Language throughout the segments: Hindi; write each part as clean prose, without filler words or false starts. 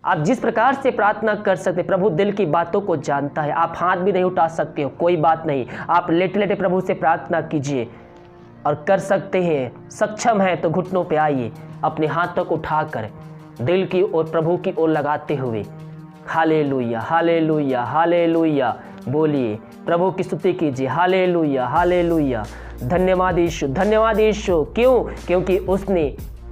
आप जिस प्रकार से प्रार्थना कर सकते, प्रभु दिल की बातों को जानता है। आप हाथ भी नहीं उठा सकते हो, कोई बात नहीं, आप लेटे लेटे प्रभु से प्रार्थना कीजिए और कर सकते हैं। सक्षम है तो घुटनों पे आइए, अपने हाथों को उठाकर दिल की ओर प्रभु की ओर लगाते हुए हालेलुया हालेलुया हालेलुया बोलिए, प्रभु की स्तुति कीजिए। हालेलुया हालेलुया, धन्यवाद यीशु, धन्यवाद यीशु। क्यों? क्योंकि उसने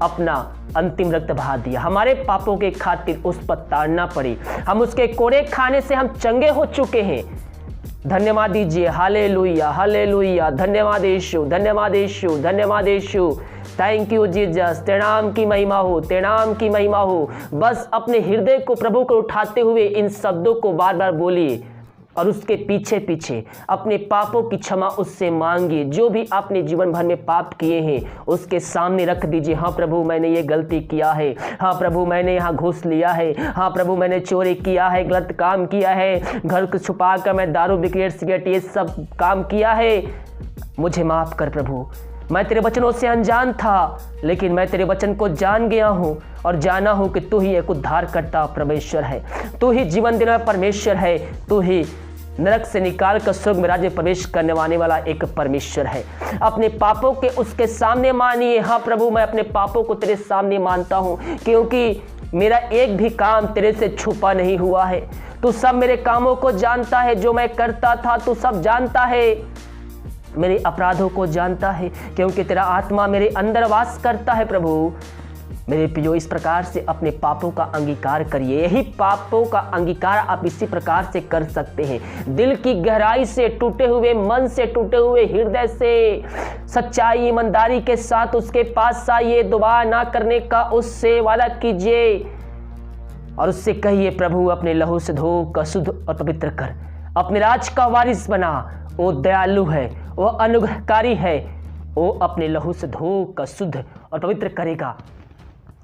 अपना अंतिम रक्त बहा दिया, हमारे पापों के खातिर उस पर ताड़ना पड़ी, हम उसके कोड़े खाने से हम चंगे हो चुके हैं। धन्यवाद दीजिए। हालेलुया हालेलुया, धन्यवाद यीशु, धन्यवाद यीशु, धन्यवाद यीशु। थैंक यू जीसस, तेरे नाम की महिमा हो, तेरे नाम की महिमा हो। बस अपने हृदय को प्रभु को उठाते हुए इन शब्दों को बार बार बोलिए और उसके पीछे पीछे अपने पापों की क्षमा उससे मांगिए। जो भी आपने जीवन भर में पाप किए हैं उसके सामने रख दीजिए। हाँ प्रभु, मैंने ये गलती किया है। हाँ प्रभु, मैंने यहाँ घूस लिया है। हाँ प्रभु, मैंने चोरी किया है, गलत काम किया है, घर को छुपा कर मैं दारू बिकेट सिगरेट ये सब काम किया है। मुझे माफ़ कर प्रभु, मैं तेरे वचनों से अनजान था, लेकिन मैं तेरे वचन को जान गया हूँ और जाना हूँ कि तू ही एक उद्धार करता परमेश्वर है, तू ही जीवन देने वाला परमेश्वर है, तू ही नरक से निकाल कर स्वर्ग में राज्य प्रवेश करने वाला एक परमेश्वर है। अपने पापों के उसके सामने मानिए। हाँ प्रभु, मैं अपने पापों को तेरे सामने मानता हूँ, क्योंकि मेरा एक भी काम तेरे से छुपा नहीं हुआ है। तू सब मेरे कामों को जानता है, जो मैं करता था तू सब जानता है, मेरे अपराधों को जानता है, क्योंकि तेरा आत्मा मेरे अंदर वास करता है। प्रभु मेरे प्रियो, इस प्रकार से अपने पापों का अंगीकार करिए। यही पापों का अंगीकार आप इसी प्रकार से कर सकते हैं, दिल की गहराई से, टूटे हुए मन से, टूटे हुए हृदय से, सच्चाई ईमानदारी के साथ उसके पास आइए। दोबारा ना करने का उससे वादा कीजिए और उससे कहिए, प्रभु अपने लहू से धो कर शुद्ध और पवित्र कर, अपने राज का वारिस बना। वो दयालु है, वो अनुग्रहकारी है, वो अपने लहू से धो कर शुद्ध और पवित्र करेगा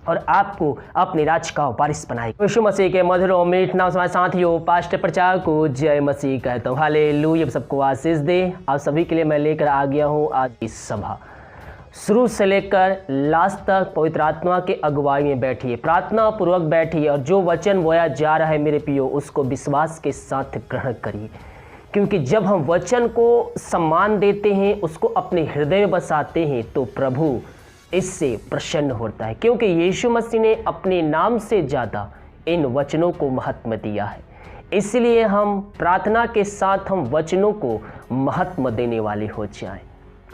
और आपको अपने राज का वारिस बनाएगा। यीशु मसीह के मधुर और मीठ नाम से साथियों, पास्टर प्रचारक को जय मसीह कहता हूँ। हालेलुया, सबको आशीष दे। आप सभी के लिए मैं लेकर आ गया हूँ आज की सभा। शुरू से लेकर लास्ट तक पवित्र आत्मा के अगुवाई में बैठिए, प्रार्थना पूर्वक बैठिए और जो वचन बोया जा रहा है मेरे प्रियो, उसको विश्वास के साथ ग्रहण करिए। क्योंकि जब हम वचन को सम्मान देते हैं, उसको अपने हृदय में बसाते हैं, तो प्रभु इससे प्रसन्न होता है। क्योंकि यीशु मसीह ने अपने नाम से ज़्यादा इन वचनों को महत्व दिया है, इसलिए हम प्रार्थना के साथ हम वचनों को महत्व देने वाले हो जाएं।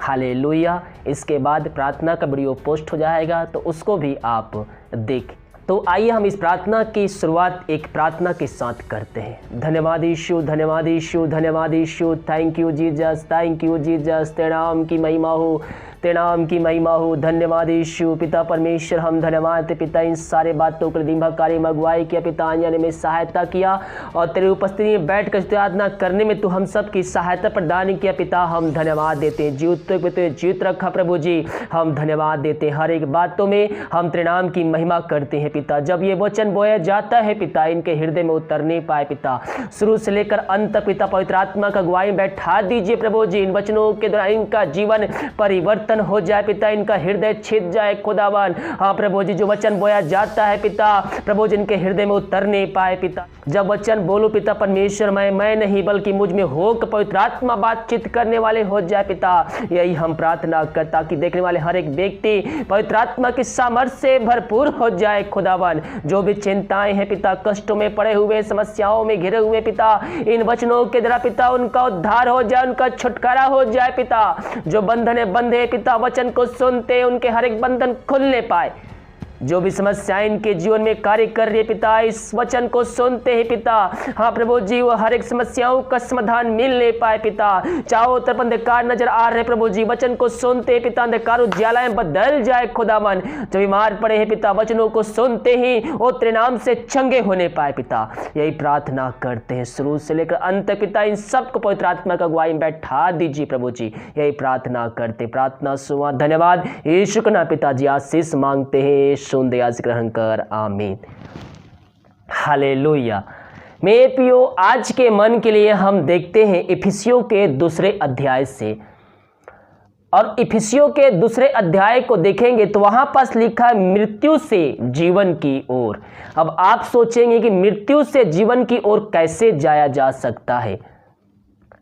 हालेलुया। इसके बाद प्रार्थना का वीडियो पोस्ट हो जाएगा, तो उसको भी आप देखें। तो आइए हम इस प्रार्थना की शुरुआत एक प्रार्थना के साथ करते हैं। धन्यवाद यीशु, धन्यवाद यीशु, धन्यवाद यीशु। Thank you Jesus, thank you Jesus. तेरे नाम की महिमा हो, तेरे नाम की महिमा हो। धन्यवाद यीशु। पिता परमेश्वर, हम धन्यवाद पिता, इन सारे बातों को दिन भर कार्य में अगुवाई किया पिता, आने में सहायता किया और तेरे उपस्थिति में बैठ कर आराधना करने में तू हम सब की सहायता प्रदान किया पिता। हम धन्यवाद देते हैं। जीवित रखा प्रभु जी, हम धन्यवाद देते हैं। हर एक बातों में हम तेरे नाम की महिमा करते हैं पिता। जब ये वचन बोया जाता है पिता, इनके हृदय में उतर नहीं पाए पिता, शुरू से लेकर अंत तक पिता पवित्र आत्मा का अगुवाई बैठा दीजिए प्रभु जी। इन वचनों के द्वारा इनका जीवन परिवर्तन हो जाए पिता, इनका हृदय छिद जाए खुदावन। हाँ प्रभु जी, जो वचन बोया जाता है पिता, प्रभु जी इनके हृदय में उतर नहीं पाए पिता। जब वचन बोलो पिता परमेश्वर, मैं नहीं बल्कि मुझ में हो पवित्र आत्मा बातचीत करने वाले हो जाए पिता। यही हम प्रार्थना करता, ताकि देखने वाले हर एक व्यक्ति पवित्र आत्मा की सामर्थ्य से भरपूर हो जाए खुदावन। जो भी चिंताएं हैं पिता, कष्टों में पड़े हुए, समस्याओं में घिरे हुए पिता, इन वचनों के द्वारा पिता उनका उद्धार हो जाए, उनका छुटकारा हो जाए पिता। जो बंधन बंधे पिता, वचन को सुनते उनके हर एक बंधन खुलने पाए। जो भी समस्याएं इनके जीवन में कार्य कर रही है पिता, इस वचन को सुनते हैं पिता। हाँ प्रभु जी, वो हर एक समस्याओं का समाधान मिल नहीं पाए पिता। चारों तरफ अंधकार नजर आ रहे प्रभु जी, वचन को सुनते हैं पिता, अंधकार उजालाएं बदल जाए खुदावन। जो बीमार पड़े हैं पिता, वचनों को सुनते ही वो तेरे नाम से चंगे होने पाए पिता। यही प्रार्थना करते हैं शुरू से लेकर अंत तक पिता। इन सबको पवित्र आत्मा का अगुवाई में बैठा दीजिए प्रभु जी। यही प्रार्थना करते, प्रार्थना सुना। धन्यवाद यीशु के नाम पिताजी, आशीष मांगते हैं, सुन दे आज ग्रहण कर, आमीन। हालेलुया। मेरे प्रियो, आज के मन के लिए हम देखते हैं इफिसियों के 2 अध्याय से और इफिसियों के दूसरे अध्याय को देखेंगे तो वहां पास लिखा है मृत्यु से जीवन की ओर। अब आप सोचेंगे कि मृत्यु से जीवन की ओर कैसे जाया जा सकता है,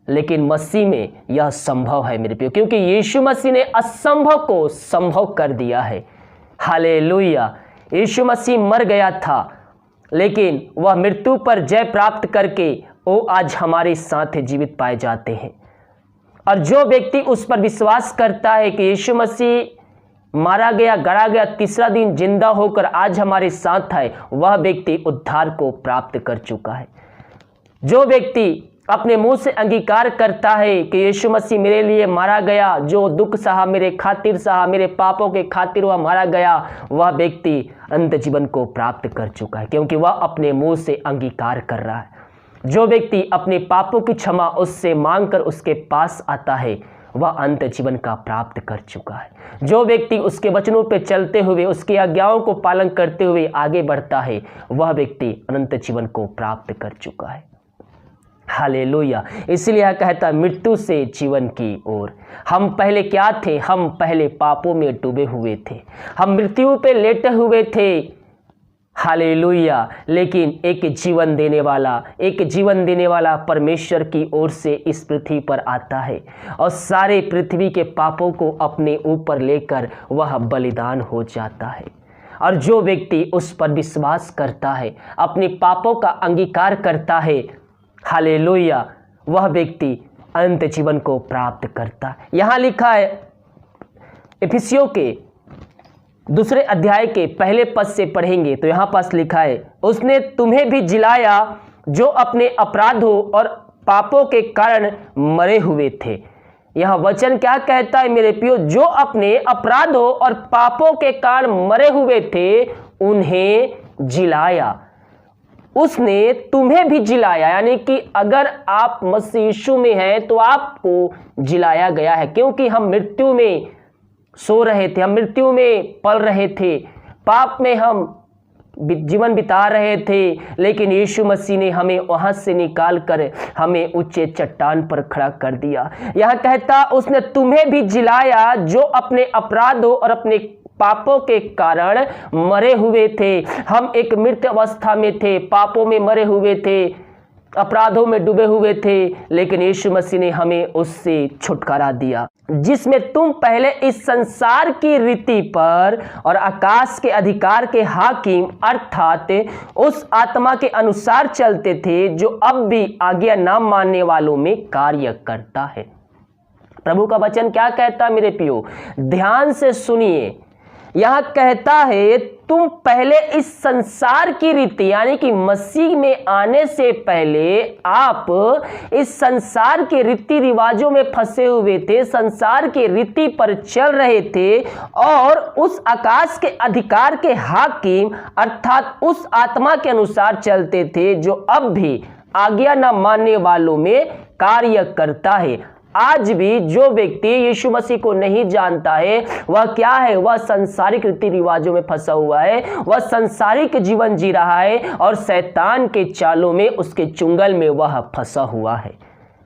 लेकिन मसीह में यह संभव है मेरे प्रियो, क्योंकि यीशु मसीह ने असंभव को संभव कर दिया है। हालेलुया। यीशु मसीह मर गया था, लेकिन वह मृत्यु पर जय प्राप्त करके वो आज हमारे साथ जीवित पाए जाते हैं। और जो व्यक्ति उस पर विश्वास करता है कि यीशु मसीह मारा गया, गड़ा गया, तीसरा दिन जिंदा होकर आज हमारे साथ है, वह व्यक्ति उद्धार को प्राप्त कर चुका है। जो व्यक्ति अपने मुंह से अंगीकार करता है कि यीशु मसीह मेरे लिए मारा गया, जो दुख सहा मेरे खातिर सहा, मेरे पापों के खातिर वह मारा गया, वह व्यक्ति अनंत जीवन को प्राप्त कर चुका है, क्योंकि वह अपने मुंह से अंगीकार कर रहा है। जो व्यक्ति अपने पापों की क्षमा उससे मांगकर उसके पास आता है, वह अनंत जीवन का प्राप्त कर चुका है। जो व्यक्ति उसके वचनों पर चलते हुए, उसकी आज्ञाओं को पालन करते हुए आगे बढ़ता है, वह व्यक्ति अनंत जीवन को प्राप्त कर चुका है। हालेलुया। इसलिए यह कहता है मृत्यु से जीवन की ओर। हम पहले क्या थे? हम पहले पापों में डूबे हुए थे, हम मृत्यु पे लेटे हुए थे। हालेलुया। लेकिन एक जीवन देने वाला परमेश्वर की ओर से इस पृथ्वी पर आता है और सारे पृथ्वी के पापों को अपने ऊपर लेकर वह बलिदान हो जाता है। और जो व्यक्ति उस पर विश्वास करता है, अपने पापों का अंगीकार करता है, हालेलुया, वह व्यक्ति अनंत जीवन को प्राप्त करता है। यहां लिखा है इफिसियों के दूसरे अध्याय के पहले पद से पढ़ेंगे तो यहां पास लिखा है, उसने तुम्हें भी जिलाया जो अपने अपराधों और पापों के कारण मरे हुए थे। यह वचन क्या कहता है मेरे प्रियो? जो अपने अपराधों और पापों के कारण मरे हुए थे, उन्हें जिलाया। उसने तुम्हें भी जिलाया, यानी कि अगर आप मसीह यीशु में हैं तो आपको जिलाया गया है, क्योंकि हम मृत्यु में सो रहे थे, हम मृत्यु में पल रहे थे, पाप में हम जीवन बिता रहे थे, लेकिन यीशु मसीह ने हमें वहां से निकाल कर हमें ऊंचे चट्टान पर खड़ा कर दिया। यह कहता उसने तुम्हें भी जिलाया जो अपने अपराधों और अपने पापों के कारण मरे हुए थे। हम एक मृत अवस्था में थे, पापों में मरे हुए थे, अपराधों में डूबे हुए थे, लेकिन यीशु मसीह ने हमें उससे छुटकारा दिया, जिसमें तुम पहले इस संसार की रीति पर और आकाश के अधिकार के हाकिम अर्थात उस आत्मा के अनुसार चलते थे जो अब भी आज्ञा ना मानने वालों में कार्य करता है। प्रभु का वचन क्या कहता है मेरे प्रियो? ध्यान से सुनिए। यह कहता है तुम पहले इस संसार की रीति, यानी कि मसीह में आने से पहले आप इस संसार के रीति रिवाजों में फंसे हुए थे, संसार के रीति पर चल रहे थे और उस आकाश के अधिकार के हाकिम अर्थात उस आत्मा के अनुसार चलते थे जो अब भी आज्ञा न मानने वालों में कार्य करता है। आज भी जो व्यक्ति यीशु मसीह को नहीं जानता है, वह क्या है? वह सांसारिक रीति रिवाजों में फंसा हुआ है, वह सांसारिक जीवन जी रहा है और शैतान के चालों में, उसके चुंगल में वह फंसा हुआ है।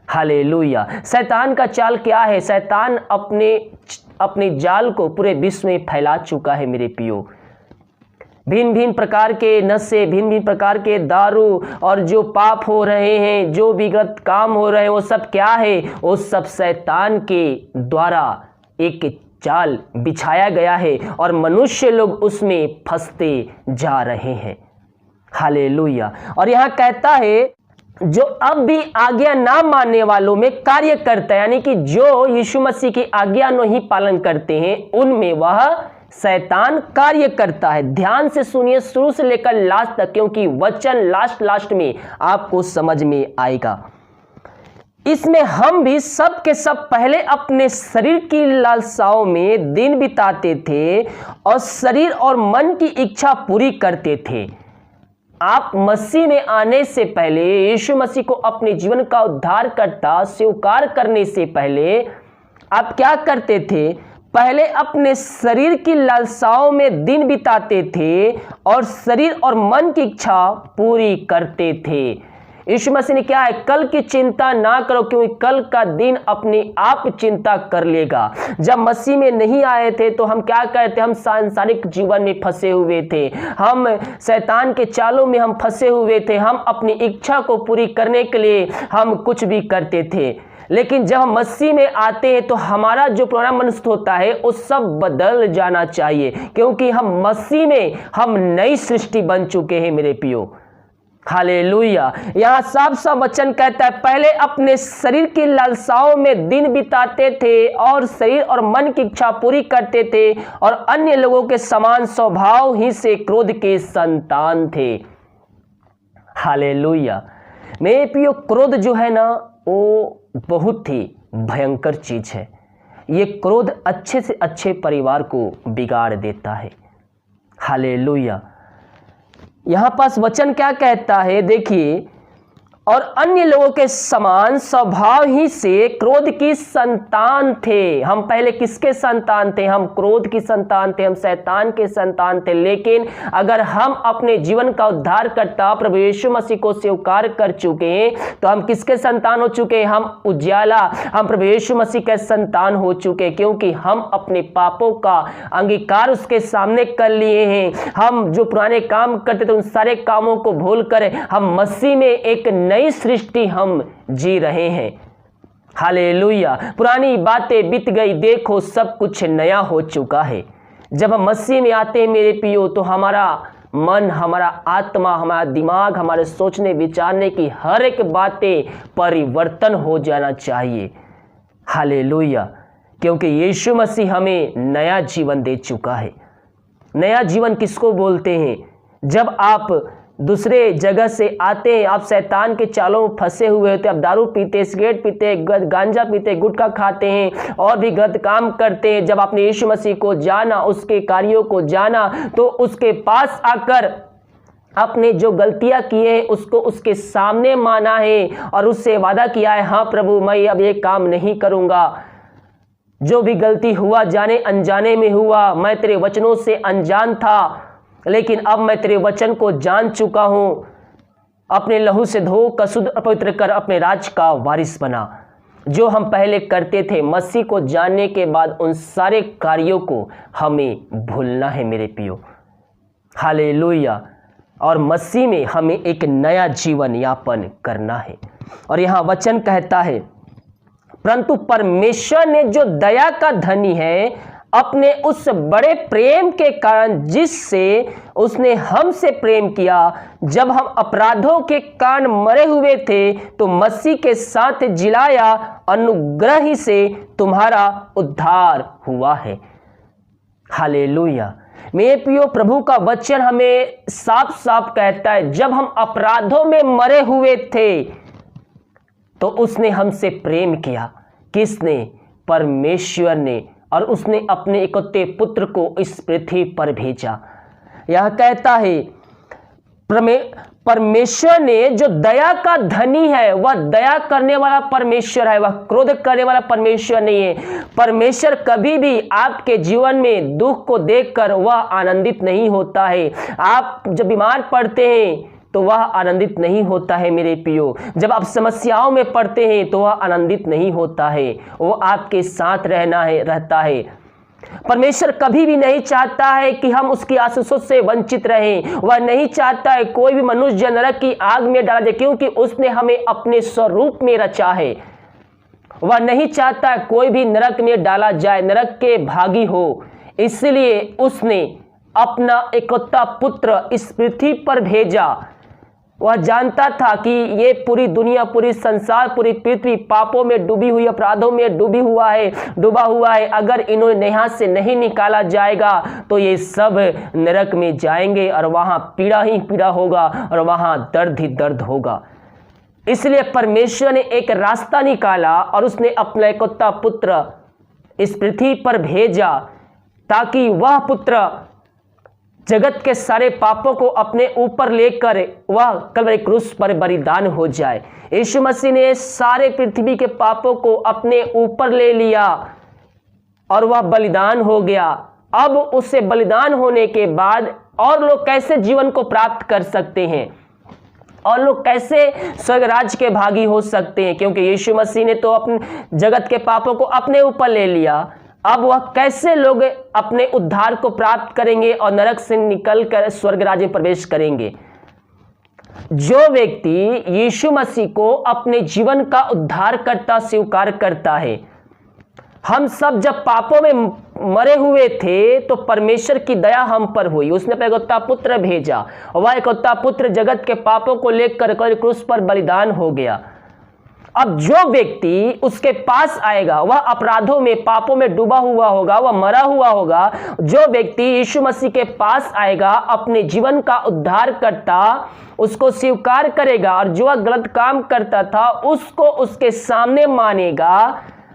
हालेलुया। शैतान का चाल क्या है? शैतान अपने जाल को पूरे विश्व में फैला चुका है मेरे प्रियो। भिन्न भिन्न प्रकार के नशे, भिन्न भिन्न प्रकार के दारू और जो पाप हो रहे हैं, जो विगत काम हो रहे हैं, वो सब क्या है? वो सब शैतान के द्वारा एक जाल बिछाया गया है और मनुष्य लोग उसमें फंसते जा रहे हैं। हालेलुया। और यहाँ कहता है जो अब भी आज्ञा ना मानने वालों में कार्य करता है, यानी कि जो यीशु मसीह की आज्ञा नहीं पालन करते हैं, उनमें वह शैतान कार्य करता है। ध्यान से सुनिए शुरू से लेकर लास्ट तक, क्योंकि वचन लास्ट में आपको समझ में आएगा। इसमें हम भी सब के सब पहले अपने शरीर की लालसाओं में दिन बिताते थे और शरीर और मन की इच्छा पूरी करते थे। आप मसीह में आने से पहले, यीशु मसीह को अपने जीवन का उद्धारकर्ता स्वीकार करने से पहले आप क्या करते थे? पहले अपने शरीर की लालसाओं में दिन बिताते थे और शरीर और मन की इच्छा पूरी करते थे। यीशु मसीह ने क्या है, कल की चिंता ना करो क्योंकि कल का दिन अपने आप चिंता कर लेगा। जब मसीह में नहीं आए थे तो हम क्या करते, हम सांसारिक जीवन में फंसे हुए थे, हम शैतान के चालों में हम फंसे हुए थे, हम अपनी इच्छा को पूरी करने के लिए हम कुछ भी करते थे। लेकिन जब हम मसीह में आते हैं तो हमारा जो पुराना मनुष्य होता है वो सब बदल जाना चाहिए, क्योंकि हम मसीह में हम नई सृष्टि बन चुके हैं मेरे प्रियो। हालेलुया। यहाँ साफ साफ वचन कहता है, पहले अपने शरीर की लालसाओं में दिन बिताते थे और शरीर और मन की इच्छा पूरी करते थे और अन्य लोगों के समान स्वभाव ही से क्रोध के संतान थे। हालेलुया। मेरे प्रियो, क्रोध जो है ना वो बहुत ही भयंकर चीज है। ये क्रोध अच्छे से अच्छे परिवार को बिगाड़ देता है। हालेलुया। यहां पास वचन क्या कहता है, देखिए, और अन्य लोगों के समान स्वभाव ही से क्रोध की संतान थे। हम पहले किसके संतान थे? हम क्रोध की संतान थे, हम शैतान के संतान थे। लेकिन अगर हम अपने जीवन का उद्धार करता प्रभु यीशु मसीह को स्वीकार कर चुके हैं तो हम किसके संतान हो चुके हैं? हम उजाला, हम प्रभु यीशु मसीह के संतान हो चुके हैं, क्योंकि हम अपने पापों का अंगीकार उसके सामने कर लिए हैं। हम जो पुराने काम करते थे उन सारे कामों को भूलकर हम मसीह में एक नई सृष्टि हम जी रहे हैं। हालेलुया। पुरानी बातें बीत गई, देखो सब कुछ नया हो चुका है। जब हम मसीह में आते हैं मेरे प्रियो तो हमारा मन, हमारा आत्मा, हमारा दिमाग, हमारे सोचने विचारने की हर एक बातें परिवर्तन हो जाना चाहिए। हालेलुया। क्योंकि यीशु मसीह हमें नया जीवन दे चुका है। नया जीवन किसको बोलते हैं? जब आप दूसरे जगह से आते हैं, आप शैतान के चालों में फंसे हुए होते, आप दारू पीते, सिगरेट पीते, गांजा पीते, गुटखा खाते हैं और भी गलत काम करते हैं। जब आपने यीशु मसीह को जाना, उसके कार्यों को जाना, तो उसके पास आकर आपने जो गलतियां की है उसको उसके सामने माना है और उससे वादा किया है, हाँ प्रभु मैं अब ये काम नहीं करूंगा। जो भी गलती हुआ जाने अनजाने में हुआ, मैं तेरे वचनों से अनजान था, लेकिन अब मैं तेरे वचन को जान चुका हूं। अपने लहू से धो कर शुद्ध पवित्र कर अपने राज का वारिस बना। जो हम पहले करते थे, मसीह को जानने के बाद उन सारे कार्यों को हमें भूलना है मेरे प्रियो। हालेलुया। और मसीह में हमें एक नया जीवन यापन करना है। और यहाँ वचन कहता है, परंतु परमेश्वर ने जो दया का धनी है अपने उस बड़े प्रेम के कारण जिससे उसने हमसे प्रेम किया, जब हम अपराधों के कारण मरे हुए थे तो मसीह के साथ जिलाया, अनुग्रह ही से तुम्हारा उद्धार हुआ है। हालेलुया। मेरे प्रियो, प्रभु का वचन हमें साफ साफ कहता है, जब हम अपराधों में मरे हुए थे तो उसने हमसे प्रेम किया। किसने? परमेश्वर ने। और उसने अपने इकलौते पुत्र को इस पृथ्वी पर भेजा। यह कहता है, परमेश्वर ने जो दया का धनी है वह दया करने वाला परमेश्वर है, वह क्रोध करने वाला परमेश्वर नहीं है। परमेश्वर कभी भी आपके जीवन में दुख को देखकर वह आनंदित नहीं होता है। आप जब बीमार पड़ते हैं तो वह आनंदित नहीं होता है मेरे प्रियो। जब आप समस्याओं में पड़ते हैं तो वह आनंदित नहीं होता है, वो आपके साथ रहता है। परमेश्वर कभी भी नहीं चाहता है कि हम उसकी आशीषों से वंचित रहें। वह नहीं चाहता है कोई भी मनुष्य नरक की आग में डाला जाए, क्योंकि उसने हमें अपने स्वरूप में रचा है। वह नहीं चाहता कोई भी नरक में डाला जाए, नरक के भागी हो। इसलिए उसने अपना इकलौता पुत्र इस पृथ्वी पर भेजा। वह जानता था कि ये पूरी दुनिया, पूरी संसार, पूरी पृथ्वी पापों में डूबी हुई, अपराधों में डूबा हुआ है। अगर इन्हें यहाँ से नहीं निकाला जाएगा तो ये सब नरक में जाएंगे और वहाँ पीड़ा ही पीड़ा होगा और वहाँ दर्द ही दर्द होगा। इसलिए परमेश्वर ने एक रास्ता निकाला और उसने अपना इकलौता पुत्र इस पृथ्वी पर भेजा, ताकि वह पुत्र जगत के सारे पापों को अपने ऊपर लेकर वह कल्वरी क्रूस पर बलिदान हो जाए। यीशु मसीह ने सारे पृथ्वी के पापों को अपने ऊपर ले लिया और वह बलिदान हो गया। अब उससे बलिदान होने के बाद और लोग कैसे जीवन को प्राप्त कर सकते हैं? और लोग कैसे स्वर्ग राज्य के भागी हो सकते हैं? क्योंकि यीशु मसीह ने तो अपने जगत के पापों को अपने ऊपर ले लिया। अब वह कैसे लोग अपने उद्धार को प्राप्त करेंगे और नरक से निकलकर स्वर्ग राज्य में प्रवेश करेंगे? जो व्यक्ति यीशु मसीह को अपने जीवन का उद्धारकर्ता स्वीकार करता है, हम सब जब पापों में मरे हुए थे तो परमेश्वर की दया हम पर हुई, उसने अपना एकलौता पुत्र भेजा, वह एकलौता पुत्र जगत के पापों को लेकर क्रूस पर बलिदान हो गया। अब जो व्यक्ति उसके पास आएगा वह अपराधों में, पापों में डूबा हुआ होगा, वह मरा हुआ होगा। जो व्यक्ति यीशु मसीह के पास आएगा, अपने जीवन का उद्धार करता, उसको स्वीकार करेगा और जो गलत काम करता था उसको उसके सामने मानेगा।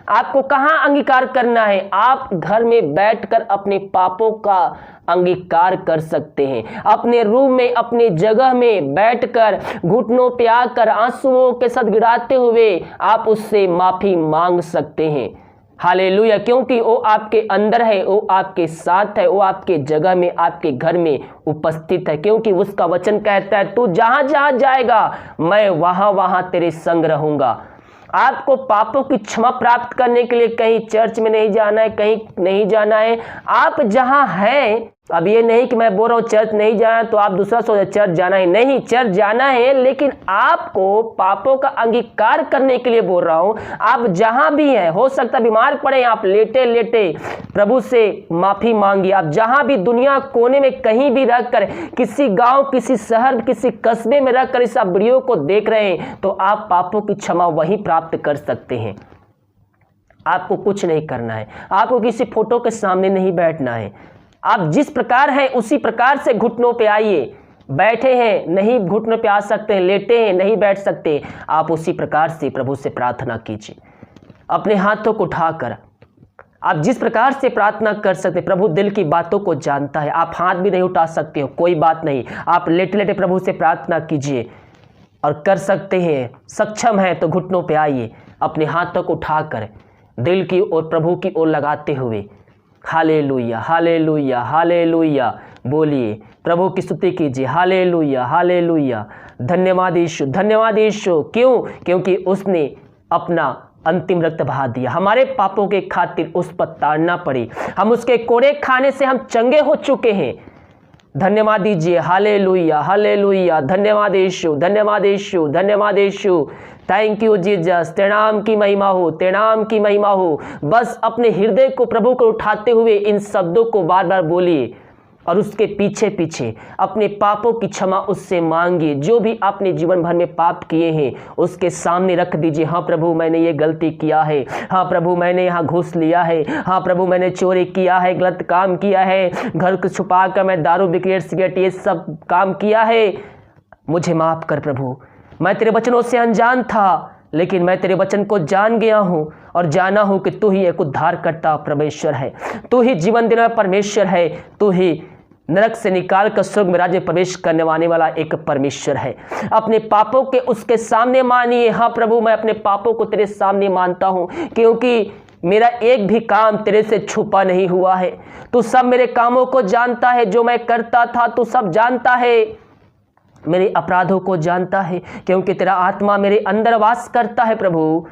आपको कहां अंगीकार करना है? आप घर में बैठकर अपने पापों का अंगीकार कर सकते हैं। अपने रूम में, अपने जगह में बैठकर घुटनों पे आकर आंसुओं के साथ गिड़ाते हुए आप उससे माफी मांग सकते हैं। हालेलुया! क्योंकि वो आपके अंदर है, वो आपके साथ है, वो आपके जगह में, आपके घर में उपस्थित है। क्योंकि उसका वचन कहता है, तू जहां जहां जाएगा मैं वहां वहां तेरे संग रहूंगा। आपको पापों की क्षमा प्राप्त करने के लिए कहीं चर्च में नहीं जाना है, कहीं नहीं जाना है। आप जहां हैं, अब ये नहीं कि मैं बोल रहा हूं चर्च नहीं जाना तो आप दूसरा सोचे चर्च जाना है, नहीं, चर्च जाना है, लेकिन आपको पापों का अंगीकार करने के लिए बोल रहा हूं। आप जहां भी हैं, हो सकता बीमार पड़े, आप लेटे लेटे प्रभु से माफी मांगिए। आप जहां भी दुनिया कोने में कहीं भी रहकर, किसी गांव, किसी शहर, किसी कस्बे में रहकर इस वीडियो को देख रहे हैं, तो आप पापों की क्षमा वहीं प्राप्त कर सकते हैं। आपको कुछ नहीं करना है, आपको किसी फोटो के सामने नहीं बैठना है। आप जिस प्रकार हैं उसी प्रकार से घुटनों पे आइए। बैठे हैं, नहीं घुटनों पे आ सकते हैं, लेटे हैं, नहीं बैठ सकते, आप उसी प्रकार से प्रभु से प्रार्थना कीजिए। अपने हाथों को उठाकर आप जिस प्रकार से प्रार्थना कर सकते, प्रभु दिल की बातों को जानता है। आप हाथ भी नहीं उठा सकते हो, कोई बात नहीं, आप लेटे लेटे प्रभु से प्रार्थना कीजिए और कर सकते हैं। सक्षम है तो घुटनों पे आइए, अपने हाथों को उठाकर दिल की ओर प्रभु की ओर लगाते हुए हालेलुया, हालेलुया, हालेलुया बोलिए, प्रभु की स्तुति कीजिए। हालेलुया, हालेलुया, धन्यवाद यीशु, धन्यवाद यीशु। क्यों? क्योंकि उसने अपना अंतिम रक्त बहा दिया, हमारे पापों के खातिर उस पर ताड़ना पड़ी, हम उसके कोड़े खाने से हम चंगे हो चुके हैं। धन्यवाद दीजिए। हालेलुया, हालेलुया, धन्यवाद यीशु, धन्यवाद यीशु, धन्यवाद यीशु। थैंक यू जीसस, तेरे नाम की महिमा हो, तेरे नाम की महिमा हो। बस अपने हृदय को प्रभु को उठाते हुए इन शब्दों को बार बार बोलिए और उसके पीछे पीछे अपने पापों की क्षमा उससे मांगिए। जो भी आपने जीवन भर में पाप किए हैं उसके सामने रख दीजिए। हाँ प्रभु, मैंने ये गलती किया है। हाँ प्रभु, मैंने यहाँ घूस लिया है। हाँ प्रभु, मैंने चोरी किया है, गलत काम किया है, घर को छुपा कर मैं दारू, बिकरेट, सिगरेट ये सब काम किया है। मुझे माफ कर प्रभु, मैं तेरे वचनों से अनजान था, लेकिन मैं तेरे वचन को जान गया हूँ और जाना हूँ कि तू ही एक उद्धारकर्ता परमेश्वर है, तू ही जीवन देने वाला परमेश्वर है, तू ही नरक से निकाल कर स्वर्ग में राज्य प्रवेश करने वाला एक परमेश्वर है। अपने पापों के उसके सामने मानिए। हाँ प्रभु, मैं अपने पापों को तेरे सामने मानता हूँ, क्योंकि मेरा एक भी काम तेरे से छुपा नहीं हुआ है। तू सब मेरे कामों को जानता है, जो मैं करता था तू सब जानता है, मेरे अपराधों को जानता है, क्योंकि तेरा आत्मा मेरे अंदर वास करता है। प्रभु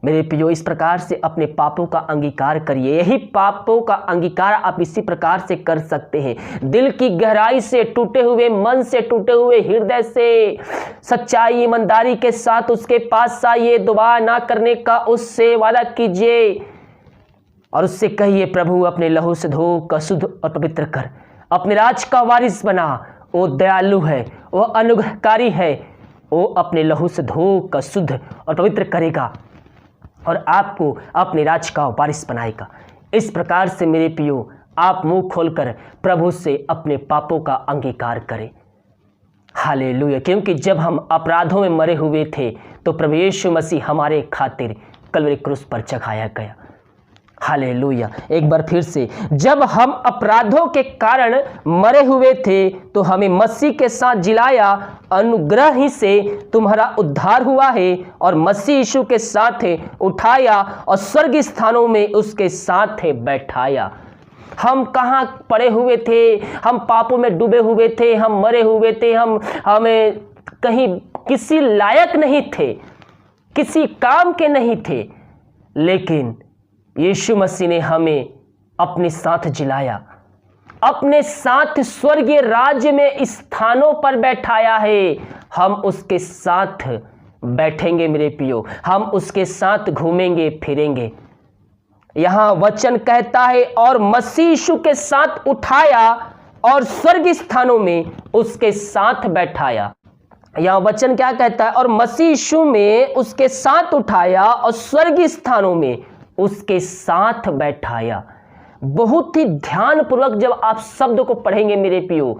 मेरे प्रियो, इस प्रकार से अपने पापों का अंगीकार करिए। यही पापों का अंगीकार आप इसी प्रकार से कर सकते हैं, दिल की गहराई से, टूटे हुए मन से, टूटे हुए हृदय से, सच्चाई ईमानदारी के साथ उसके पास आइए। दोबारा ना करने का उससे वादा कीजिए और उससे कहिए, प्रभु अपने लहू से धो कर शुद्ध और पवित्र कर, अपने राज का वारिस बना। वो दयालु है, वो अनुग्रहकारी है, वो अपने लहू से धो कर शुद्ध और पवित्र करेगा और आपको अपने राज का वारिस बनाएगा। इस प्रकार से मेरे प्रियो, आप मुंह खोलकर प्रभु से अपने पापों का अंगीकार करें। हालेलुया, क्योंकि जब हम अपराधों में मरे हुए थे तो प्रभु यीशु मसीह हमारे खातिर कलवरी क्रूस पर चढ़ाया गया। हालेलुया, एक बार फिर से, जब हम अपराधों के कारण मरे हुए थे तो हमें मसीह के साथ जिलाया, अनुग्रह ही से तुम्हारा उद्धार हुआ है और मसीह यीशु के साथ उठाया और स्वर्ग स्थानों में उसके साथ बैठाया। हम कहाँ पड़े हुए थे? हम पापों में डूबे हुए थे, हम मरे हुए थे, हमें कहीं किसी लायक नहीं थे, किसी काम के नहीं थे, लेकिन यीशु मसीह ने हमें अपने साथ जिलाया, अपने साथ स्वर्गीय राज्य में स्थानों पर बैठाया है। हम उसके साथ बैठेंगे मेरे प्रियो, हम उसके साथ घूमेंगे फिरेंगे। यहां वचन कहता है और मसीह यीशु के साथ उठाया और स्वर्ग स्थानों में उसके साथ बैठाया। यहां वचन क्या कहता है? और मसीह यीशु में उसके साथ उठाया और स्वर्ग स्थानों में उसके साथ बैठाया। बहुत ही ध्यानपूर्वक जब आप शब्द को पढ़ेंगे मेरे प्रियो,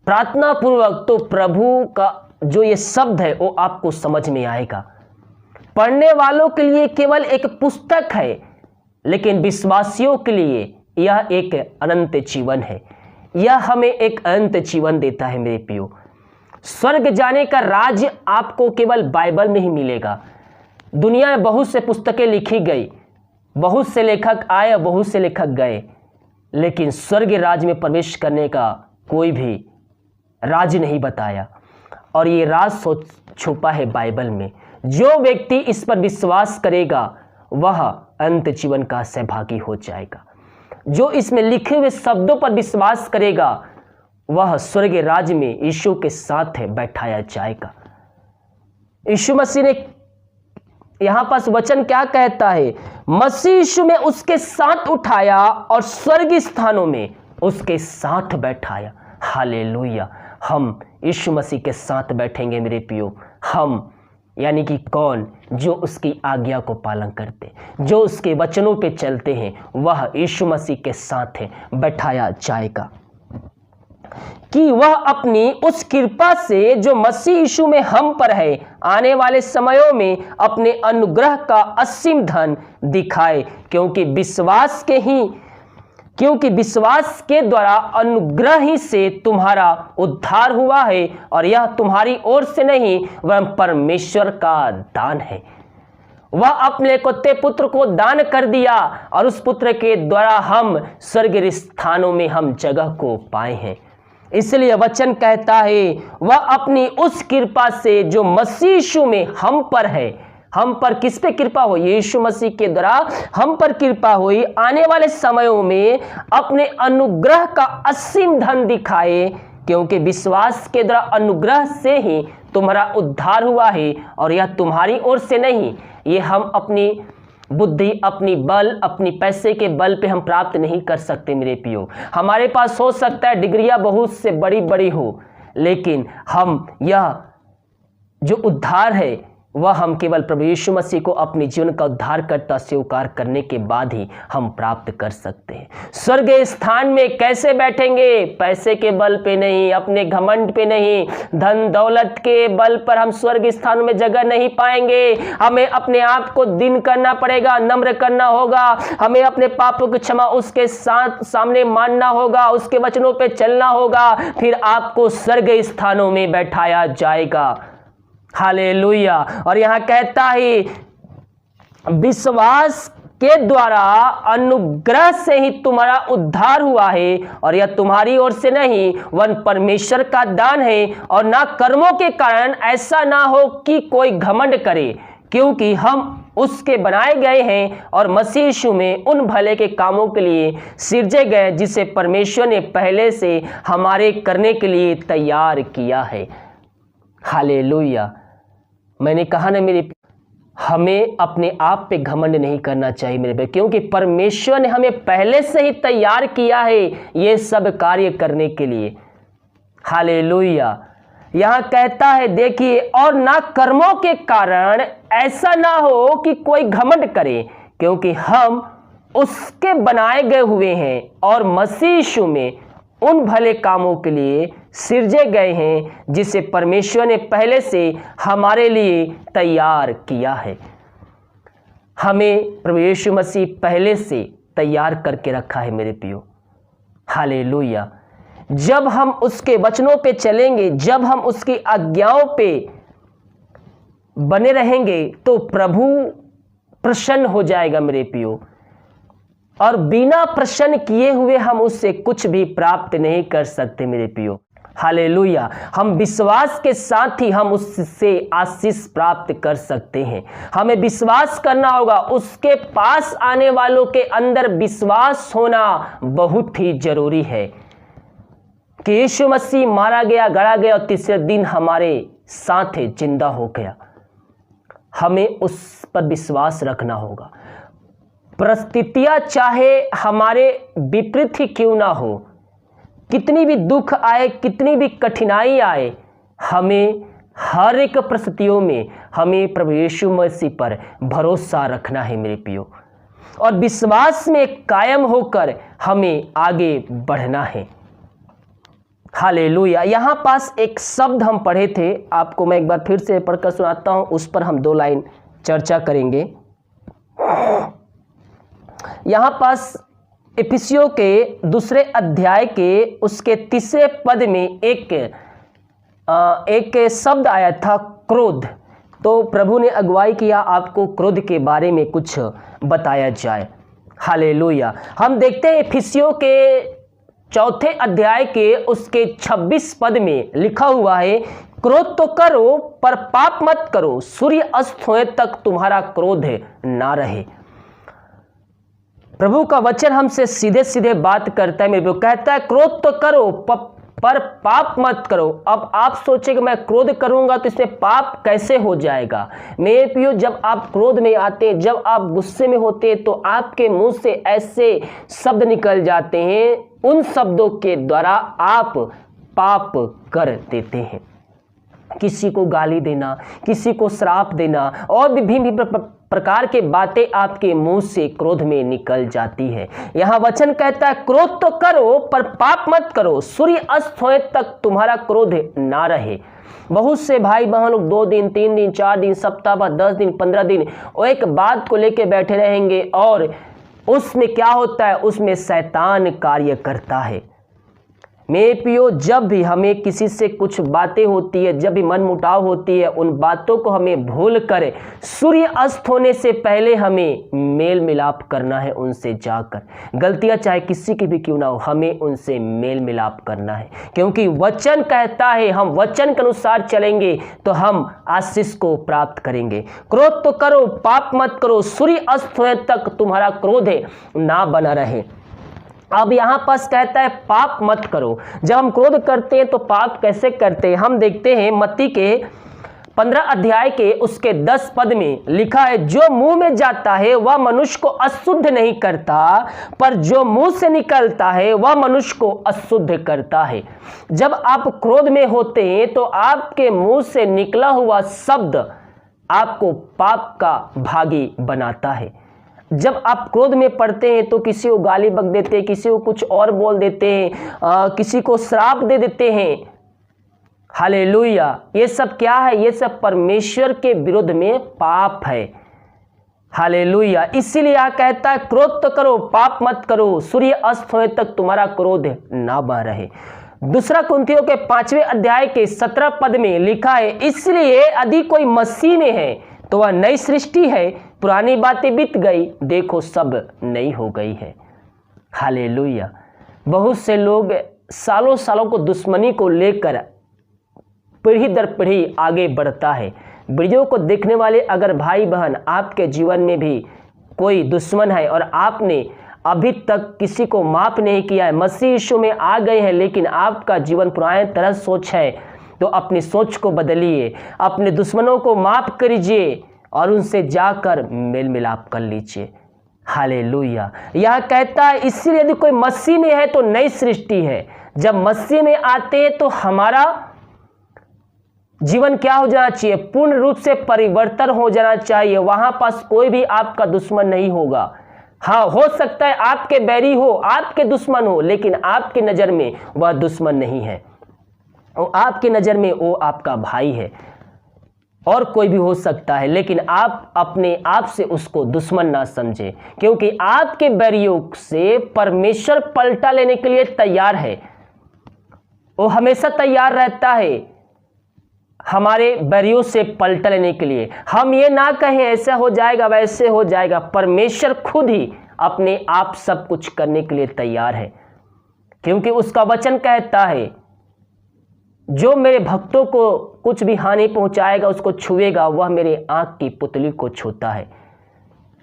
प्रार्थना पूर्वक, तो प्रभु का जो ये शब्द है वो आपको समझ में आएगा। पढ़ने वालों के लिए केवल एक पुस्तक है, लेकिन विश्वासियों के लिए यह एक अनंत जीवन है। यह हमें एक अनंत जीवन देता है मेरे प्रियो। स्वर्ग जाने का राज आपको केवल बाइबल में ही मिलेगा। दुनिया में बहुत से पुस्तकें लिखी गई, बहुत से लेखक आए, बहुत से लेखक गए, लेकिन स्वर्ग राज में प्रवेश करने का कोई भी राज नहीं बताया। और ये राज छुपा है बाइबल में। जो व्यक्ति इस पर विश्वास करेगा वह अनंत जीवन का सहभागी हो जाएगा। जो इसमें लिखे हुए शब्दों पर विश्वास करेगा वह स्वर्ग राज्य में यीशु के साथ बैठाया जाएगा। यीशु मसीह ने यहां पास वचन क्या कहता है? मसीह यीशु में उसके साथ उठाया और स्वर्ग स्थानों में उसके साथ बैठाया। हालेलुया। हम यीशु मसीह के साथ बैठेंगे मेरे प्रियो। हम यानी कि कौन? जो उसकी आज्ञा को पालन करते, जो उसके वचनों पे चलते हैं, वह यीशु मसीह के साथ बैठाया जाएगा। कि वह अपनी उस कृपा से जो मसीह यीशु में हम पर है, आने वाले समयों में अपने अनुग्रह का असीम धन दिखाए। क्योंकि विश्वास के द्वारा अनुग्रह ही से तुम्हारा उद्धार हुआ है, और यह तुम्हारी ओर से नहीं वह परमेश्वर का दान है। वह अपने इकलौते पुत्र को दान कर दिया, और उस पुत्र के द्वारा हम स्वर्गीय स्थानों में हम जगह को पाए हैं। इसलिए वचन कहता है वह अपनी उस कृपा से जो मसीह यीशु में हम पर है। हम पर किस पे कृपा हो? यीशु मसीह के द्वारा हम पर कृपा हुई, आने वाले समयों में अपने अनुग्रह का असीम धन दिखाए। क्योंकि विश्वास के द्वारा अनुग्रह से ही तुम्हारा उद्धार हुआ है, और यह तुम्हारी ओर से नहीं। ये हम अपनी बुद्धि, अपनी बल, अपनी पैसे के बल पे हम प्राप्त नहीं कर सकते मेरे प्रियो। हमारे पास हो सकता है डिग्रियां बहुत से बड़ी बड़ी हो, लेकिन हम यह जो उद्धार है वह हम केवल प्रभु यीशु मसीह को अपने जीवन का उद्धारकर्ता स्वीकार करने के बाद ही हम प्राप्त कर सकते हैं। स्वर्ग स्थान में कैसे बैठेंगे? पैसे के बल पे नहीं, अपने घमंड पे नहीं, धन दौलत के बल पर हम स्वर्ग स्थान में जगह नहीं पाएंगे। हमें अपने आप को दीन करना पड़ेगा, नम्र करना होगा। हमें अपने पापों की क्षमा उसके सामने मानना होगा, उसके वचनों पे चलना होगा, फिर आपको स्वर्ग स्थानों में बैठाया जाएगा। हालेलुया। और यहां कहता है विश्वास के द्वारा अनुग्रह से ही तुम्हारा उद्धार हुआ है, और यह तुम्हारी ओर से नहीं वह परमेश्वर का दान है, और ना कर्मों के कारण, ऐसा ना हो कि कोई घमंड करे। क्योंकि हम उसके बनाए गए हैं और मसीह यीशु में उन भले के कामों के लिए सिरजे गए जिसे परमेश्वर ने पहले से हमारे करने के लिए तैयार किया है। हालेलुया। मैंने कहा ना मेरे, हमें अपने आप पे घमंड नहीं करना चाहिए मेरे भाई, क्योंकि परमेश्वर ने हमें पहले से ही तैयार किया है ये सब कार्य करने के लिए। हालेलुया। यहां कहता है देखिए, और ना कर्मों के कारण, ऐसा ना हो कि कोई घमंड करे, क्योंकि हम उसके बनाए गए हुए हैं और मसीह यीशु में उन भले कामों के लिए सिरजे गए हैं जिसे परमेश्वर ने पहले से हमारे लिए तैयार किया है। हमें प्रभु यीशु मसीह पहले से तैयार करके रखा है मेरे प्रियो। हालेलुया। जब हम उसके वचनों पे चलेंगे, जब हम उसकी आज्ञाओं पे बने रहेंगे, तो प्रभु प्रसन्न हो जाएगा मेरे प्रियो। और बिना प्रसन्न किए हुए हम उससे कुछ भी प्राप्त नहीं कर सकते मेरे प्रियो। हालेलुया। हम विश्वास के साथ ही हम उससे आशीष प्राप्त कर सकते हैं। हमें विश्वास करना होगा, उसके पास आने वालों के अंदर विश्वास होना बहुत ही जरूरी है कि यीशु मसीह मारा गया, गड़ा गया और तीसरे दिन हमारे साथ जिंदा हो गया। हमें उस पर विश्वास रखना होगा। परिस्थितियां चाहे हमारे विपरीत ही क्यों ना हो, कितनी भी दुख आए, कितनी भी कठिनाई आए, हमें हर एक परिस्थितियों में हमें प्रभु यीशु मसीह पर भरोसा रखना है मेरे प्रियो, और विश्वास में कायम होकर हमें आगे बढ़ना है। हालेलुया। यहाँ पास एक शब्द हम पढ़े थे, आपको मैं एक बार फिर से पढ़कर सुनाता हूँ, उस पर हम 2 लाइन चर्चा करेंगे। यहाँ पास इफिसियों के 2 अध्याय के उसके 3 पद में एक शब्द आया था, क्रोध। तो प्रभु ने अगुवाई किया आपको क्रोध के बारे में कुछ बताया जाए। हालेलुया। हम देखते हैं इफिसियों के 4 अध्याय के उसके 26 पद में लिखा हुआ है, क्रोध तो करो पर पाप मत करो, सूर्य अस्त होने तक तुम्हारा क्रोध ना रहे। प्रभु का वचन हमसे सीधे सीधे बात करता है मेरे, कहता है क्रोध तो करो पर पाप मत करो। अब आप सोचेंगे मैं क्रोध करूंगा तो इसमें पाप कैसे हो जाएगा? मेरे प्रियो, जब आप क्रोध में आते हैं, जब आप गुस्से में होते हैं, तो आपके मुंह से ऐसे शब्द निकल जाते हैं, उन शब्दों के द्वारा आप पाप कर देते हैं। किसी को गाली देना, किसी को श्राप देना और विभिन्न प्रकार के बातें आपके मुंह से क्रोध में निकल जाती है। यहाँ वचन कहता है क्रोध तो करो पर पाप मत करो, सूर्य अस्त होने तक तुम्हारा क्रोध ना रहे। बहुत से भाई बहन लोग 2 दिन, 3 दिन, 4 दिन, सप्ताह भर, 10 दिन, 15 दिन और एक बात को लेकर बैठे रहेंगे, और उसमें क्या होता है? उसमें शैतान कार्य करता है। मेरे प्रियो, जब भी हमें किसी से कुछ बातें होती है, जब भी मन मुटाव होती है, उन बातों को हमें भूल कर सूर्य अस्त होने से पहले हमें मेल मिलाप करना है उनसे जाकर। गलतियां चाहे किसी की भी क्यों ना हो, हमें उनसे मेल मिलाप करना है, क्योंकि वचन कहता है हम वचन के अनुसार चलेंगे तो हम आशीष को प्राप्त करेंगे। क्रोध तो करो, पाप मत करो, सूर्य अस्त होने तक तुम्हारा क्रोध ना बना रहे। अब यहाँ पास कहता है पाप मत करो। जब हम क्रोध करते हैं तो पाप कैसे करते हैं? हम देखते हैं मत्ती के 15 अध्याय के उसके 10 पद में लिखा है, जो मुंह में जाता है वह मनुष्य को अशुद्ध नहीं करता, पर जो मुंह से निकलता है वह मनुष्य को अशुद्ध करता है। जब आप क्रोध में होते हैं तो आपके मुंह से निकला हुआ शब्द आपको पाप का भागी बनाता है। जब आप क्रोध में पड़ते हैं तो किसी को गाली बक देते हैं, किसी को कुछ और बोल देते हैं, किसी को श्राप दे देते हैं। हालेलुया। ये सब क्या है? ये सब परमेश्वर के विरुद्ध में पाप है। हालेलुया। इसीलिए यह कहता है क्रोध तो करो, पाप मत करो, सूर्य अस्त होने तक तुम्हारा क्रोध ना बह रहे। 2 कुरिन्थियों के 5वें अध्याय के 17 पद में लिखा है, इसलिए यदि कोई मसीह में है तो वह नई सृष्टि है, पुरानी बातें बीत गई, देखो सब नई हो गई है। हालेलुया। बहुत से लोग सालों सालों को दुश्मनी को लेकर पीढ़ी दर पीढ़ी आगे बढ़ता है। वीडियो को देखने वाले अगर भाई बहन आपके जीवन में भी कोई दुश्मन है और आपने अभी तक किसी को माफ नहीं किया है, मसीह यीशु में आ गए हैं लेकिन आपका जीवन पुराने तरह सोच है, तो अपनी सोच को बदलिए, अपने दुश्मनों को माफ करिए और उनसे जाकर मेल मिलाप कर लीजिए। हालेलुया। यह कहता है इसलिए यदि कोई मसीह में है तो नई सृष्टि है। जब मसीह में आते हैं तो हमारा जीवन क्या हो जाना चाहिए? पूर्ण रूप से परिवर्तन हो जाना चाहिए। वहां पास कोई भी आपका दुश्मन नहीं होगा। हाँ, हो सकता है आपके बैरी हो, आपके दुश्मन हो, लेकिन आपकी नजर में वह दुश्मन नहीं है। और आपकी नजर में वो आपका भाई है, और कोई भी हो सकता है, लेकिन आप अपने आप से उसको दुश्मन ना समझे, क्योंकि आपके बैरियों से परमेश्वर पलटा लेने के लिए तैयार है। वो हमेशा तैयार रहता है हमारे बैरियों से पलटा लेने के लिए। हम ये ना कहें ऐसा हो जाएगा वैसे हो जाएगा, परमेश्वर खुद ही अपने आप सब कुछ करने के लिए तैयार है, क्योंकि उसका वचन कहता है जो मेरे भक्तों को कुछ भी हानि पहुंचाएगा, उसको छुएगा, वह मेरे आंख की पुतली को छूता है।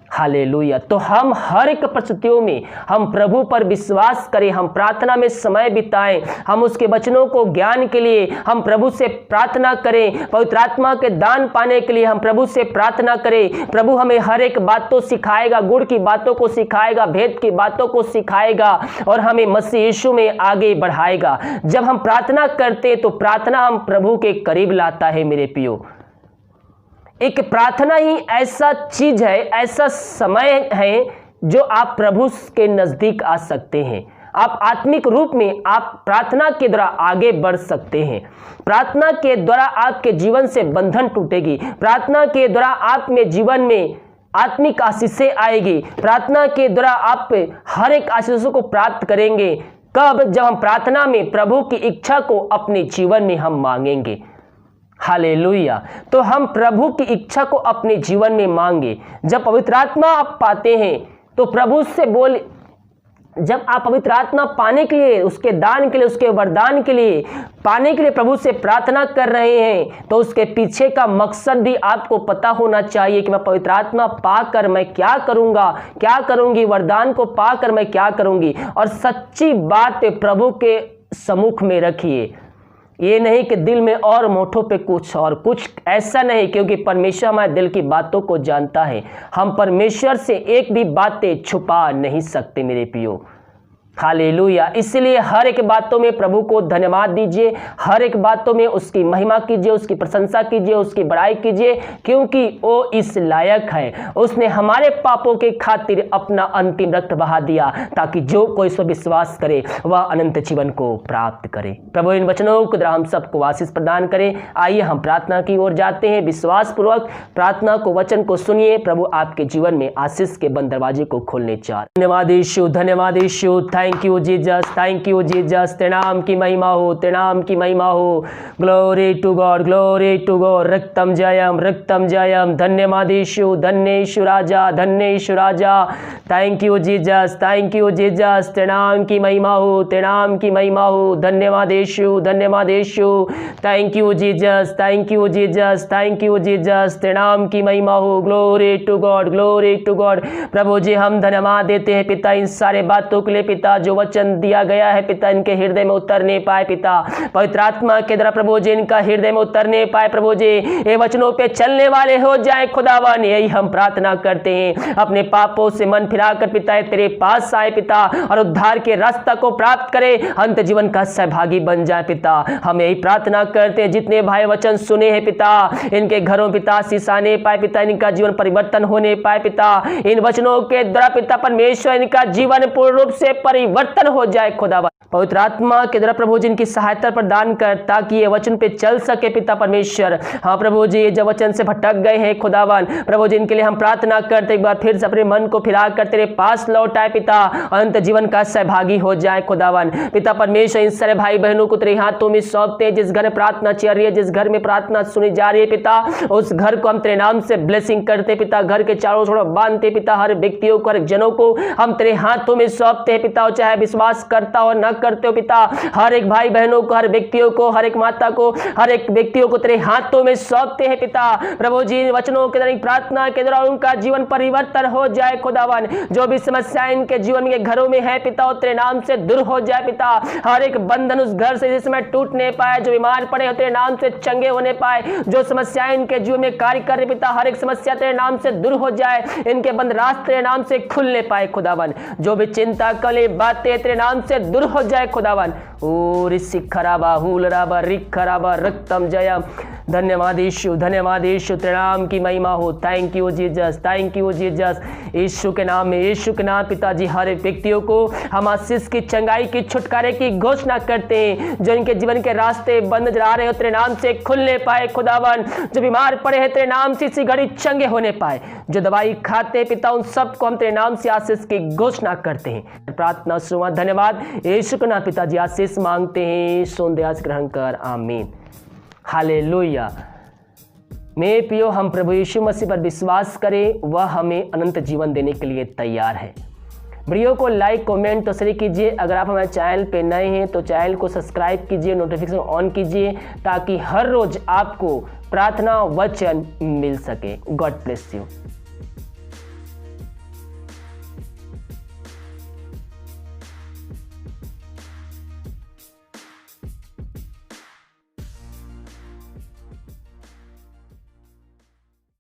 हालेलुया। तो हम हर एक परिस्थितियों में हम प्रभु पर विश्वास करें, हम प्रार्थना में समय बिताएं, हम उसके वचनों को ज्ञान के लिए हम प्रभु से प्रार्थना करें, पवित्र आत्मा के दान पाने के लिए हम प्रभु से प्रार्थना करें। प्रभु हमें हर एक बात तो सिखाएगा, गुण की बातों को सिखाएगा, भेद की बातों को सिखाएगा और हमें मसीह यीशु में आगे बढ़ाएगा। जब हम प्रार्थना करते तो प्रार्थना हम प्रभु के करीब लाता है। मेरे प्रियो, एक प्रार्थना ही ऐसा चीज है, ऐसा समय है जो आप प्रभु के नजदीक आ सकते हैं। आप आत्मिक रूप में आप प्रार्थना के द्वारा आगे बढ़ सकते हैं। प्रार्थना के द्वारा आपके जीवन से बंधन टूटेगी। प्रार्थना के द्वारा आप में जीवन में आत्मिक आशीषें आएगी। प्रार्थना के द्वारा आप हर एक आशीषों को प्राप्त करेंगे। कब? जब हम प्रार्थना में प्रभु की इच्छा को अपने जीवन में हम मांगेंगे। हालेलुया। तो हम प्रभु की इच्छा को अपने जीवन में मांगे। जब पवित्र आत्मा आप पाते हैं तो प्रभु से बोल, जब आप पवित्र आत्मा पाने के लिए, उसके दान के लिए, उसके वरदान के लिए पाने के लिए प्रभु से प्रार्थना कर रहे हैं, तो उसके पीछे का मकसद भी आपको पता होना चाहिए कि मैं पवित्र आत्मा पाकर मैं क्या करूंगा, क्या करूंगी, वरदान को पाकर मैं क्या करूंगी। और सच्ची बात प्रभु के सम्मुख में रखिए। ये नहीं कि दिल में और मोठों पे कुछ और कुछ, ऐसा नहीं, क्योंकि परमेश्वर हमारे दिल की बातों को जानता है। हम परमेश्वर से एक भी बातें छुपा नहीं सकते मेरे प्रियो। हालेलुया। इसलिए हर एक बातों में प्रभु को धन्यवाद दीजिए, हर एक बातों में उसकी महिमा कीजिए, उसकी प्रशंसा कीजिए, उसकी बड़ाई कीजिए, क्योंकि वो इस लायक है। उसने हमारे पापों के खातिर अपना अंतिम रक्त बहा दिया, ताकि जो कोई इस पर विश्वास करे वह अनंत जीवन को प्राप्त करे। प्रभु इन वचनों के द्वारा हम सबको आशीष प्रदान करें। आइए हम प्रार्थना की ओर जाते हैं। विश्वास पूर्वक प्रार्थना को, वचन को सुनिए। प्रभु आपके जीवन में आशीष के बंद दरवाजे को खोलने चाह। धन्यवाद यीशु, धन्यवाद यीशु। Thank you Jesus, thank you Jesus. तेरे नाम की महिमा हो, तेरे नाम की महिमा हो। Glory to God, glory to God. रक्तम जयम, रक्तम जयम। धन्यवाद यीशु, धन्य यीशु राजा, धन्य यीशु राजा। Thank you Jesus, thank you Jesus. तेरे नाम की महिमा हो, तेरे नाम की महिमा हो। धन्यवाद यीशु, धन्यवाद यीशु। Thank you Jesus, thank you Jesus, thank you Jesus. तेरे नाम की महिमा हो। Glory to God, glory to God. प्रभु जी हम धन्यवाद देते हैं पिता इन सारे बातों के लिए पिता, जो वचन दिया गया है पिता इनके हृदय में उतरने पाए पिता, पवित्र आत्मा के द्वारा प्रभु जी इनका हृदय में उतरने पाए प्रभु जी, ये वचनों पे चलने वाले हो जाए खुदावन। यही हम प्रार्थना करते हैं। अपने पापों से मन फिराकर पिता तेरे पास आए पिता, और उद्धार के रास्ता को प्राप्त करे, अंत जीवन का सहभागी बन जाए पिता। हम यही प्रार्थना करते हैं। जितने भाई वचन सुने हैं पिता, इनके घरों पिता आशीष आने पाए पिता, इनका जीवन परिवर्तन होने पाए पिता। इन वचनों के द्वारा पिता परमेश्वर इनका जीवन पूर्ण रूप से परिवर्तन हो जाए खुदावन। पवित्र आत्मा के द्वारा प्रभु जी इनकी सहायता प्रदान कर, ताकि ये वचन पे चल सके पिता परमेश्वर। हाँ प्रभु जी, जब वचन से भटक गए हैं खुदावन, प्रभु जी इनके लिए हम प्रार्थना करते, एक बार फिर से अपने मन को फिरा कर तेरे पास लौटाए पिता, अनंत जीवन का सहभागी हो जाए खुदावन। पिता परमेश्वर इन सारे भाई बहनों को तेरे हाथों में सौंपते हैं। जिस घर में प्रार्थना चल रही है, जिस घर में प्रार्थना सुनी जा रही है पिता, उस घर को हम तेरे नाम से ब्लेसिंग करते पिता। घर के चारों छोड़ बांधते पिता, हर व्यक्तियों को, हर जनों को हम तेरे हाथों में सौंपते हैं पिता। चाहे विश्वास करता हो न करते हो पिता, हर एक भाई बहनों को, हर व्यक्तियों को, हर एक माता को, हर एक व्यक्तियों को तेरे हाथों में सौंपते हैं पिता। प्रभु जी वचनों के द्वारा, प्रार्थना के द्वारा उनका जीवन परिवर्तन हो जाए खुदावन। जो भी समस्याएं इनके जीवन के घरों में है पिता, वो तेरे नाम से दूर हो जाए पिता। हर एक बंधन उस घर से जिसमें टूट नहीं पाए, जो बीमार पड़े हो तेरे नाम से चंगे होने पाए, जो समस्याएं इनके जीवन में कार्य कर रहे पिता, हर एक समस्या तेरे नाम से दूर हो जाए, इनके बंद रास्ते तेरे नाम से खुलने पाए खुदावन। जो भी चिंता कले बातें तेरे नाम से दूर हो जाए खुदावन। ओ ऋषि खराबा हुल राबा रिक खराबा रक्तम जयम। धन्यवाद यीशु, धन्यवाद यीशु। तेरे नाम की महिमा हो। Thank you Jesus, thank you Jesus. यीशु के नाम में, यीशु के नाम पिताजी, हर एक व्यक्तियों को हम आशीष की, चंगाई की, छुटकारे की घोषणा करते हैं। जो इनके जीवन के रास्ते बंद नजर आ रहे हो तेरे नाम से खुलने पाए खुदावन। जो बीमार पड़े हैं तेरे नाम से इसी घड़ी चंगे होने पाए। जो दवाई खाते हैं पिता, उन सबको हम तेरे नाम से आशीष की घोषणा करते हैं। प्रार्थना सुना, धन्यवाद यीशु के नाम पिताजी, आशीष मांगते हैं, सुन दया से ग्रहण कर, आमीन। हालेलुया। मेरे प्रियो, हम प्रभु यीशु मसीह पर विश्वास करें, वह हमें अनंत जीवन देने के लिए तैयार है। वीडियो को लाइक कमेंट तो शेयर कीजिए। अगर आप हमारे चैनल पे नए हैं तो चैनल को सब्सक्राइब कीजिए, नोटिफिकेशन ऑन कीजिए ताकि हर रोज आपको प्रार्थना वचन मिल सके। God bless you.